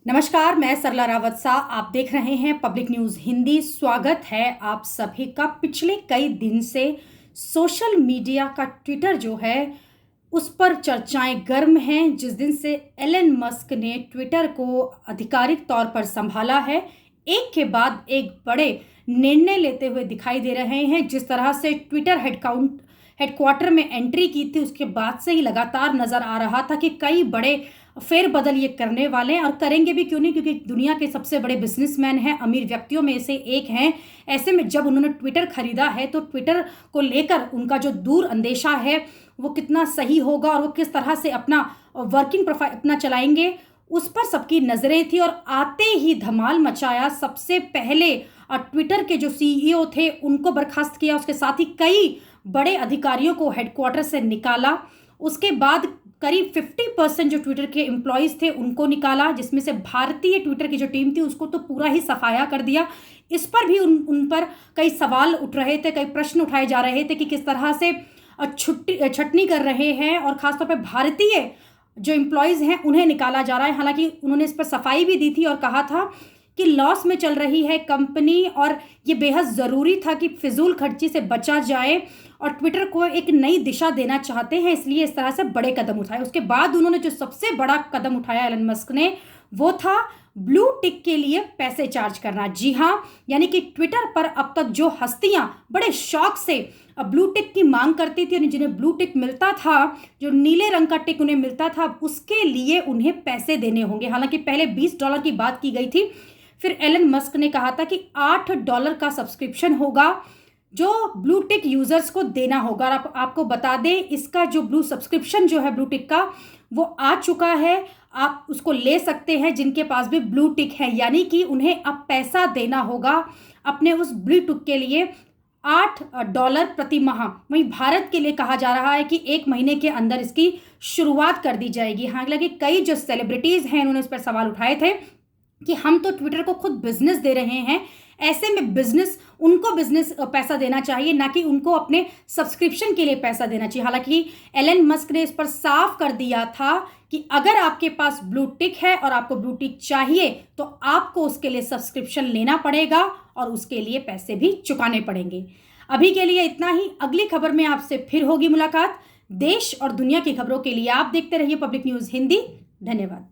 नमस्कार, मैं सरला रावत सा। आप देख रहे हैं पब्लिक न्यूज़ हिंदी। स्वागत है आप सभी का। पिछले कई दिन से सोशल मीडिया का ट्विटर जो है उस पर चर्चाएं गर्म हैं। जिस दिन से एलन मस्क ने ट्विटर को आधिकारिक तौर पर संभाला है, एक के बाद एक बड़े निर्णय लेते हुए दिखाई दे रहे हैं। जिस तरह से ट्विटर हेडक्वार्टर में एंट्री की थी, उसके बाद से ही लगातार नज़र आ रहा था कि कई बड़े फेरबदल ये करने वाले हैं और करेंगे भी। क्यों नहीं, क्योंकि दुनिया के सबसे बड़े बिजनेसमैन हैं, अमीर व्यक्तियों में से एक हैं। ऐसे में जब उन्होंने ट्विटर खरीदा है तो ट्विटर को लेकर उनका जो दूर अंदेशा है वो कितना सही होगा और वो किस तरह से अपना वर्किंग प्रोफाइल अपना चलाएंगे, उस पर सबकी नज़रें थी। और आते ही धमाल मचाया। सबसे पहले ट्विटर के जो सीईओ थे उनको बर्खास्त किया, उसके साथ ही कई बड़े अधिकारियों को हेडक्वार्टर से निकाला। उसके बाद करीब 50% जो ट्विटर के एम्प्लॉयज़ थे उनको निकाला, जिसमें से भारतीय ट्विटर की जो टीम थी उसको तो पूरा ही सफाया कर दिया। इस पर भी उन पर कई सवाल उठ रहे थे, कई प्रश्न उठाए जा रहे थे कि किस तरह से छटनी कर रहे हैं और ख़ासतौर पर भारतीय जो एम्प्लॉयज़ हैं उन्हें निकाला जा रहा है। हालांकि उन्होंने इस पर सफाई भी दी थी और कहा था कि लॉस में चल रही है कंपनी और ये बेहद ज़रूरी था कि फिजूल खर्ची से बचा जाए और ट्विटर को एक नई दिशा देना चाहते हैं, इसलिए इस तरह से बड़े कदम उठाए। उसके बाद उन्होंने जो सबसे बड़ा कदम उठाया एलन मस्क ने, वो था ब्लू टिक के लिए पैसे चार्ज करना। जी हाँ, यानी कि ट्विटर पर अब तक जो हस्तियां बड़े शौक से ब्लू टिक की मांग करती थी और जिन्हें ब्लू टिक मिलता था, जो नीले रंग का टिक उन्हें मिलता था, उसके लिए उन्हें पैसे देने होंगे। हालांकि पहले $20 की बात की गई थी, फिर एलन मस्क ने कहा था कि $8 का सब्सक्रिप्शन होगा जो ब्लू टिक यूज़र्स को देना होगा। और आपको बता दें, इसका जो ब्लू सब्सक्रिप्शन जो है ब्लू टिक का, वो आ चुका है। आप उसको ले सकते हैं जिनके पास भी ब्लू टिक है, यानी कि उन्हें अब पैसा देना होगा अपने उस ब्लू टिक के लिए, $8 प्रति माह। वहीं भारत के लिए कहा जा रहा है कि 1 महीने के अंदर इसकी शुरुआत कर दी जाएगी। हालांकि कई जो सेलिब्रिटीज़ हैं उन्होंने इस पर सवाल उठाए थे कि हम तो ट्विटर को खुद बिजनेस दे रहे हैं, ऐसे में बिजनेस पैसा देना चाहिए, ना कि उनको अपने सब्सक्रिप्शन के लिए पैसा देना चाहिए। हालांकि एलन मस्क ने इस पर साफ कर दिया था कि अगर आपके पास ब्लू टिक है और आपको ब्लू टिक चाहिए तो आपको उसके लिए सब्सक्रिप्शन लेना पड़ेगा और उसके लिए पैसे भी चुकाने पड़ेंगे। अभी के लिए इतना ही। अगली खबर में आपसे फिर होगी मुलाकात। देश और दुनिया की खबरों के लिए आप देखते रहिए पब्लिक न्यूज़ हिंदी। धन्यवाद।